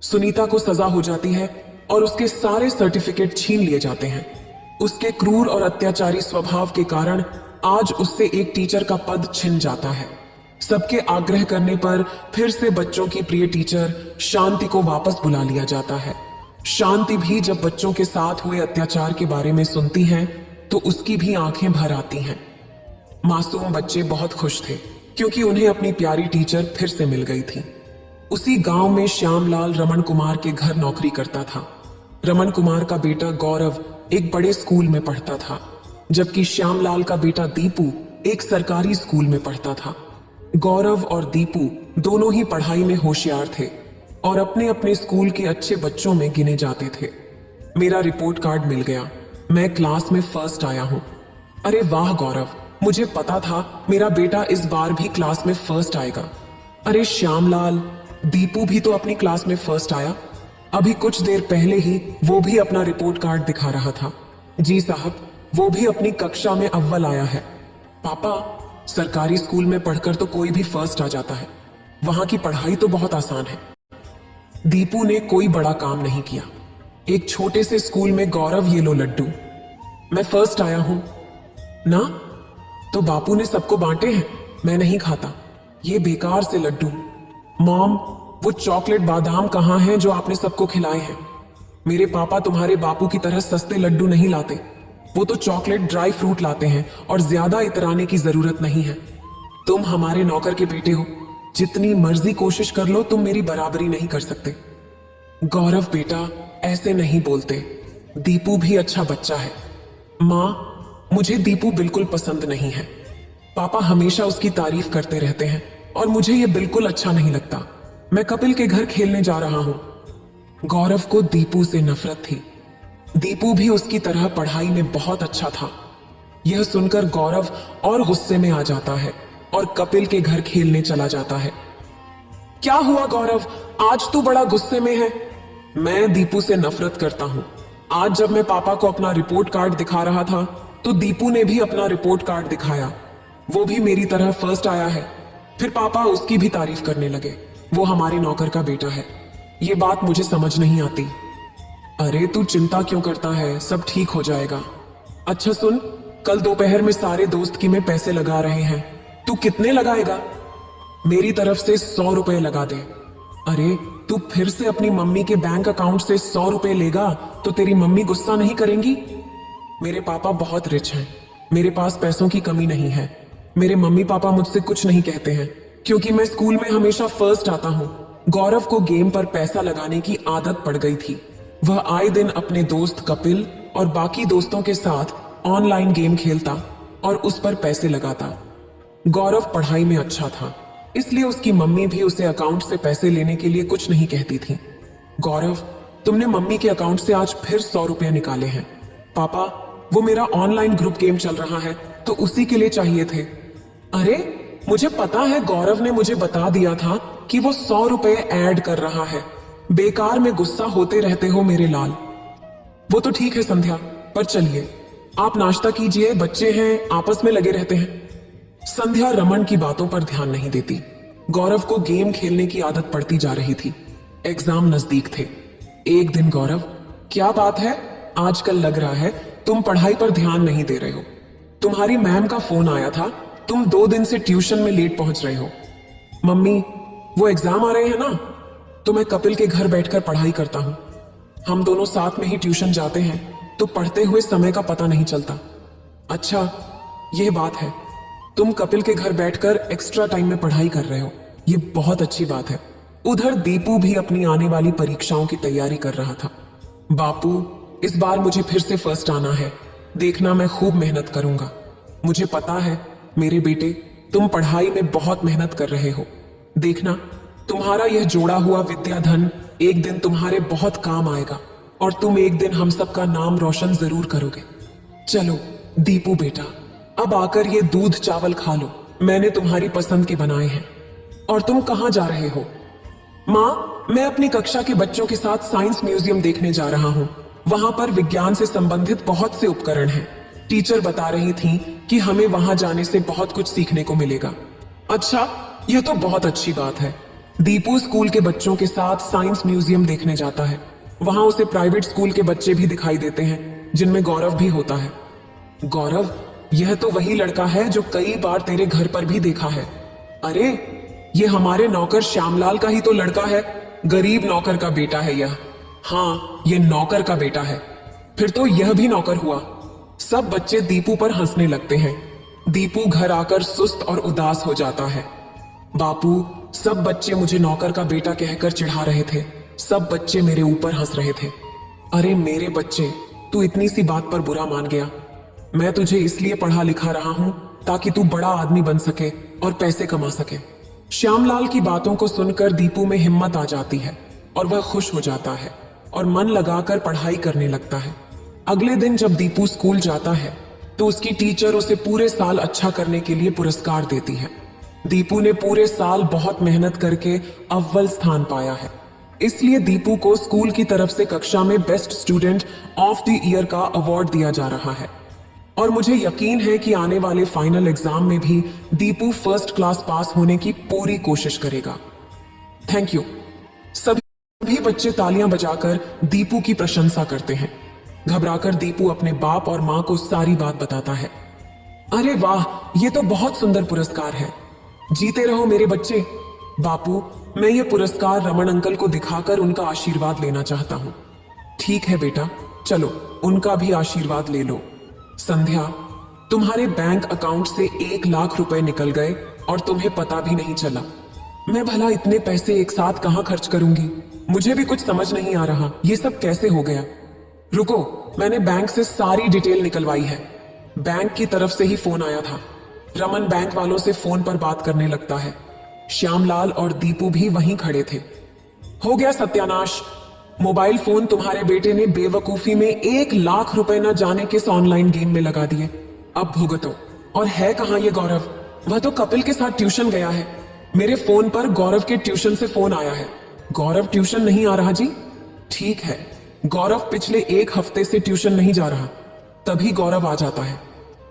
सुनीता को सजा हो जाती है और उसके सारे सर्टिफिकेट छीन लिए जाते हैं। उसके क्रूर और अत्याचारी स्वभाव के कारण आज उससे एक टीचर का पद छिन जाता है। सबके आग्रह करने पर फिर से बच्चों की प्रिय टीचर शांति को वापस बुला लिया जाता है। शांति भी जब बच्चों के साथ हुए अत्याचार के बारे में सुनती है तो उसकी भी आंखें भर आती हैं। मासूम बच्चे बहुत खुश थे क्योंकि उन्हें अपनी प्यारी टीचर फिर से मिल गई थी। उसी गांव में श्यामलाल रमन कुमार के घर नौकरी करता था। रमन कुमार का बेटा गौरव एक बड़े स्कूल में पढ़ता था, जबकि श्यामलाल का बेटा दीपू एक सरकारी स्कूल में पढ़ता था। गौरव और दीपू दोनों ही पढ़ाई में होशियार थे और अपने अपने स्कूल के अच्छे बच्चों में गिने जाते थे। मेरा रिपोर्ट कार्ड मिल गया, मैं क्लास में फर्स्ट आया हूं। अरे वाह गौरव, मुझे पता था मेरा बेटा इस बार भी क्लास में फर्स्ट आएगा। अरे श्यामलाल, दीपू भी तो अपनी क्लास में फर्स्ट आया। अभी कुछ देर पहले ही वो भी अपना रिपोर्ट कार्ड दिखा रहा था। जी साहब, वो भी अपनी कक्षा में अव्वल आया है। पापा, सरकारी स्कूल में पढ़कर तो कोई भी फर्स्ट आ जाता है, वहां की पढ़ाई तो बहुत आसान है। दीपू ने कोई बड़ा काम नहीं किया। एक छोटे से स्कूल में गौरव, ये लो लड्डू, मैं फर्स्ट आया हूं ना। तो बापू ने सबको बांटे हैं, मैं नहीं खाता ये बेकार से लड्डू। मॉम, वो चॉकलेट बादाम कहां हैं जो आपने सबको खिलाए हैं? मेरे पापा तुम्हारे बापू की तरह सस्ते लड्डू नहीं लाते, वो तो चॉकलेट ड्राई फ्रूट लाते हैं और ज्यादा इतराने की जरूरत नहीं है। तुम हमारे नौकर के बेटे हो, जितनी मर्जी कोशिश कर लो तुम मेरी बराबरी नहीं कर सकते। गौरव बेटा, ऐसे नहीं बोलते, दीपू भी अच्छा बच्चा है। मां, मुझे दीपू बिल्कुल पसंद नहीं है। पापा हमेशा उसकी तारीफ करते रहते हैं और मुझे यह बिल्कुल अच्छा नहीं लगता। मैं कपिल के घर खेलने जा रहा हूं। गौरव को दीपू से नफरत थी। दीपू भी उसकी तरह पढ़ाई में बहुत अच्छा था। यह सुनकर गौरव और गुस्से में आ जाता है और कपिल के घर खेलने चला जाता है। क्या हुआ गौरव, आज तू बड़ा गुस्से में है? मैं दीपू से नफरत करता हूं। आज जब मैं पापा को अपना रिपोर्ट कार्ड दिखा रहा था तो दीपू ने भी अपना रिपोर्ट कार्ड दिखाया। वो भी मेरी तरह फर्स्ट आया है। फिर पापा उसकी भी तारीफ करने लगे। वो हमारे नौकर का बेटा है। ये बात मुझे समझ नहीं आती। अरे तू चिंता क्यों करता है, सब ठीक हो जाएगा। अच्छा सुन, कल दोपहर में सारे दोस्त की में पैसे लगा रहे हैं, तू कितने लगाएगा? मेरी तरफ से 100 रुपए लगा दे। अरे तू फिर से अपनी मम्मी के बैंक अकाउंट से 100 रुपए लेगा तो तेरी मम्मी गुस्सा नहीं करेंगी? मेरे पापा बहुत रिच हैं, मेरे पास पैसों की कमी नहीं है। मेरे मम्मी पापा मुझसे कुछ नहीं कहते हैं क्योंकि मैं स्कूल में हमेशा फर्स्ट आता हूँ। गौरव को गेम पर पैसा लगाने की आदत पड़ गई थी। वह आए दिन अपने दोस्त कपिल और बाकी दोस्तों के साथ ऑनलाइन गेम खेलता और उस पर पैसे लगाता। गौरव पढ़ाई में अच्छा था, इसलिए उसकी मम्मी भी उसे अकाउंट से पैसे लेने के लिए कुछ नहीं कहती थी। गौरव, तुमने मम्मी के अकाउंट से आज फिर 100 रुपए निकाले हैं। पापा, वो मेरा ऑनलाइन ग्रुप गेम चल रहा है तो उसी के लिए चाहिए थे। अरे मुझे पता है, गौरव ने मुझे बता दिया था कि वो 100 रुपए ऐड कर रहा है। बेकार में गुस्सा होते रहते हो मेरे लाल। वो तो ठीक है संध्या, पर चलिए आप नाश्ता कीजिए, बच्चे हैं आपस में लगे रहते हैं। संध्या रमन की बातों पर ध्यान नहीं देती। गौरव को गेम खेलने की आदत पड़ती जा रही थी। एग्जाम नजदीक थे। एक दिन गौरव, क्या बात है, आजकल लग रहा है तुम पढ़ाई पर ध्यान नहीं दे रहे हो। तुम्हारी मैम का फोन आया था, तुम 2 दिन से ट्यूशन में लेट पहुंच रहे हो। मम्मी, वो एग्जाम आ रहे हैं ना, तो मैं कपिल के घर बैठकर पढ़ाई करता हूं। हम दोनों साथ में ही ट्यूशन जाते हैं तो पढ़ते हुए समय का पता नहीं चलता। अच्छा, यह बात है, तुम कपिल के घर बैठकर एक्स्ट्रा टाइम में पढ़ाई कर रहे हो, ये बहुत अच्छी बात है। उधर दीपू भी अपनी आने वाली परीक्षाओं की तैयारी कर रहा था। बापू, इस बार मुझे फिर से फर्स्ट आना है, देखना मैं खूब मेहनत करूंगा। मुझे पता है मेरे बेटे, तुम पढ़ाई में बहुत मेहनत कर रहे हो। देखना, तुम्हारा यह जोड़ा हुआ विद्या धन एक दिन तुम्हारे बहुत काम आएगा और तुम एक दिन हम सबका नाम रोशन जरूर करोगे। चलो दीपू बेटा, अब आकर ये दूध चावल खा लो, मैंने तुम्हारी पसंद के बनाए हैं। और तुम कहां जा रहे हो? माँ, मैं अपनी कक्षा के बच्चों के साथ साइंस म्यूजियम देखने जा रहा हूँ। वहां पर विज्ञान से संबंधित बहुत से उपकरण हैं। टीचर बता रही थी कि हमें वहां जाने से बहुत कुछ सीखने को मिलेगा। अच्छा, यह तो बहुत अच्छी बात है। दीपू स्कूल के बच्चों के साथ साइंस म्यूजियम देखने जाता है। वहां उसे प्राइवेट स्कूल के बच्चे भी दिखाई देते हैं, जिनमें गौरव भी होता है। गौरव, यह तो वही लड़का है जो कई बार तेरे घर पर भी देखा है। अरे, ये हमारे नौकर श्यामलाल का ही तो लड़का है। गरीब नौकर का बेटा है यह। हाँ, ये नौकर का बेटा है। फिर तो यह भी नौकर हुआ। सब बच्चे दीपू पर हंसने लगते हैं। दीपू घर आकर सुस्त और उदास हो जाता है। बापू, सब बच्चे मुझे नौकर का बेटा कहकर चिढ़ा रहे थे। सब बच्चे मेरे ऊपर हंस रहे थे। अरे मेरे बच्चे, तू इतनी सी बात पर बुरा मान गया। मैं तुझे इसलिए पढ़ा लिखा रहा हूं ताकि तू बड़ा आदमी बन सके और पैसे कमा सके। श्यामलाल की बातों को सुनकर दीपू में हिम्मत आ जाती है और वह खुश हो जाता है और मन लगाकर पढ़ाई करने लगता है। अगले दिन जब दीपू स्कूल जाता है तो उसकी टीचर उसे पूरे साल अच्छा करने के लिए पुरस्कार देती है। दीपू ने पूरे साल बहुत मेहनत करके अव्वल स्थान पाया है, इसलिए दीपू को स्कूल की तरफ से कक्षा में best student of the year का अवार्ड दिया जा रहा है। और मुझे यकीन है कि आने वाले फाइनल एग्जाम में भी दीपू फर्स्ट क्लास पास होने की पूरी कोशिश करेगा। Thank you. सभी बच्चे तालियां बजाकर दीपू की प्रशंसा करते हैं। घबराकर दीपू अपने बाप और मां को सारी बात बताता है। अरे वाह, ये तो बहुत सुंदर पुरस्कार है। जीते रहो मेरे बच्चे। बापू, मैं ये पुरस्कार रमन अंकल को दिखाकर उनका आशीर्वाद लेना चाहता हूँ। ठीक है बेटा, चलो उनका भी आशीर्वाद ले लो। संध्या, तुम्हारे बैंक अकाउंट से 1 लाख रुपए निकल गए और तुम्हें पता भी नहीं चला। मैं भला इतने पैसे एक साथ कहां खर्च करूंगी? मुझे भी कुछ समझ नहीं आ रहा, ये सब कैसे हो गया। रुको, मैंने बैंक से सारी डिटेल निकलवाई है। बैंक की तरफ से ही फोन आया था। रमन बैंक वालों से फोन पर बात करने लगता है। श्यामलाल और दीपू भी वहीं खड़े थे। हो गया सत्यानाश, मोबाइल फोन तुम्हारे बेटे ने बेवकूफी में 1 लाख रुपए न जाने किस ऑनलाइन गेम में लगा दिए। अब भुगतो। और है कहां ये गौरव? वह तो कपिल के साथ ट्यूशन गया है। मेरे फोन पर गौरव के ट्यूशन से फोन आया है। गौरव ट्यूशन नहीं आ रहा जी? ठीक है, गौरव पिछले 1 हफ्ते से ट्यूशन नहीं जा रहा। तभी गौरव आ जाता है।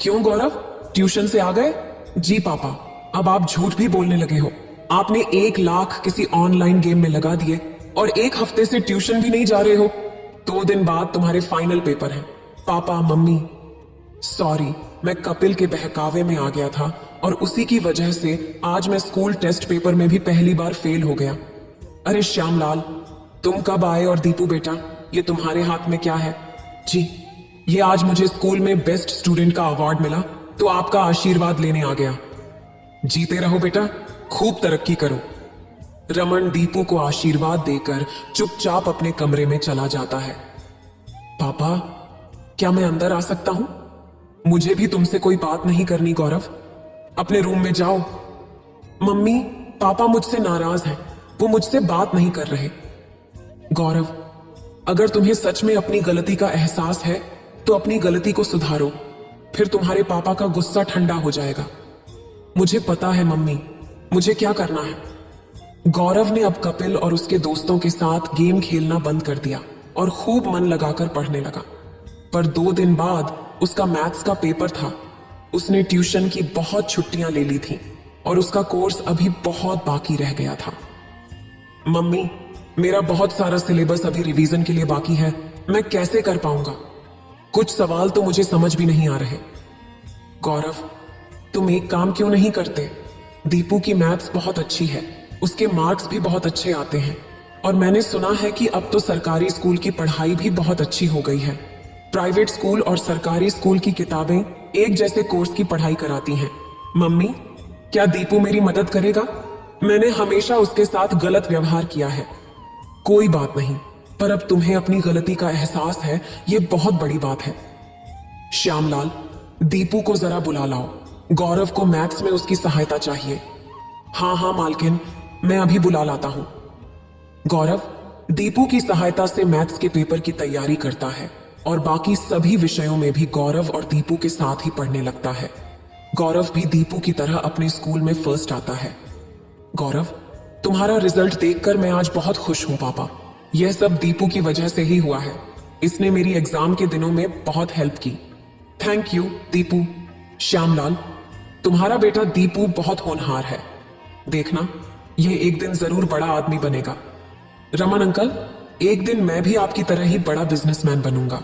क्यों गौरव, ट्यूशन से आ गए? जी पापा, अब आप झूठ भी बोलने लगे हो। आपने 1 लाख किसी ऑनलाइन गेम में लगा दिए और 1 हफ्ते से ट्यूशन भी नहीं जा रहे हो। 2 दिन बाद तुम्हारे फाइनल पेपर हैं। पापा मम्मी, सॉरी, मैं कपिल के बहकावे में आ गया था और उसी की वजह से आज मैं स्कूल टेस्ट पेपर में भी पहली बार फेल हो गया। अरे श्यामलाल, तुम कब आए? और दीपू बेटा, ये तुम्हारे हाथ में क्या है? जी, ये आज मुझे स्कूल में बेस्ट स्टूडेंट का अवार्ड मिला तो आपका आशीर्वाद लेने आ गया। जीते रहो बेटा, खूब तरक्की करो। रमन दीपू को आशीर्वाद देकर चुपचाप अपने कमरे में चला जाता है। पापा, क्या मैं अंदर आ सकता हूं? मुझे भी तुमसे कोई बात नहीं करनी गौरव, अपने रूम में जाओ। मम्मी, पापा मुझसे नाराज हैं, वो मुझसे बात नहीं कर रहे। गौरव, अगर तुम्हें सच में अपनी गलती का एहसास है तो अपनी गलती को सुधारो, फिर तुम्हारे पापा का गुस्सा ठंडा हो जाएगा। मुझे पता है मम्मी, मुझे क्या करना है। गौरव ने अब कपिल और उसके दोस्तों के साथ गेम खेलना बंद कर दिया और खूब मन लगाकर पढ़ने लगा। पर 2 दिन बाद उसका मैथ्स का पेपर था। उसने ट्यूशन की बहुत छुट्टियां ले ली थी और उसका कोर्स अभी बहुत बाकी रह गया था। मम्मी, मेरा बहुत सारा सिलेबस अभी रिवीजन के लिए बाकी है, मैं कैसे कर पाऊंगा? कुछ सवाल तो मुझे समझ भी नहीं आ रहे। गौरव, तुम एक काम क्यों नहीं करते? दीपू की मैथ्स बहुत अच्छी है, उसके मार्क्स भी बहुत अच्छे आते हैं और मैंने सुना है कि अब तो सरकारी स्कूल की पढ़ाई भी बहुत अच्छी हो गई है। प्राइवेट स्कूल और सरकारी स्कूल की किताबें एक जैसे कोर्स की पढ़ाई कराती हैं। मम्मी, क्या दीपू मेरी मदद करेगा? मैंने हमेशा उसके साथ गलत व्यवहार किया है। कोई बात नहीं, पर अब तुम्हें अपनी गलती का एहसास है, ये बहुत बड़ी बात है। श्यामलाल, दीपू को जरा बुला लाओ। गौरव को मैथ्स में उसकी सहायता चाहिए। हाँ हाँ मालकिन, मैं अभी बुला लाता हूं। गौरव दीपू की सहायता से मैथ्स के पेपर की तैयारी करता है और बाकी सभी विषयों में भी गौरव और दीपू के साथ ही पढ़ने लगता है। गौरव भी दीपू की तरह अपने स्कूल में फर्स्ट आता है। गौरव, तुम्हारा रिजल्ट देखकर मैं आज बहुत खुश हूं पापा। यह सब दीपू की वजह से ही हुआ है। इसने मेरी एग्जाम के दिनों में बहुत हेल्प की। Thank you Deepu. श्यामलाल, तुम्हारा बेटा दीपू बहुत होनहार है। देखना, यह एक दिन जरूर बड़ा आदमी बनेगा। रमन अंकल, एक दिन मैं भी आपकी तरह ही बड़ा बिजनेसमैन बनूंगा।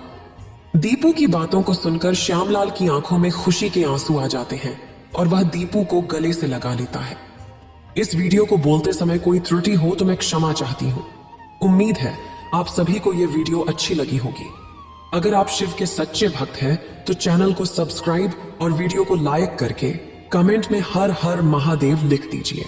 दीपू की बातों को सुनकर श्यामलाल की आंखों में खुशी के आंसू आ जाते हैं और वह दीपू को गले से लगा लेता है। इस वीडियो को बोलते समय कोई त्रुटि हो तो मैं क्षमा चाहती हूँ। उम्मीद है आप सभी को यह वीडियो अच्छी लगी होगी। अगर आप शिव के सच्चे भक्त हैं तो चैनल को सब्सक्राइब और वीडियो को लाइक करके कमेंट में हर हर महादेव लिख दीजिए।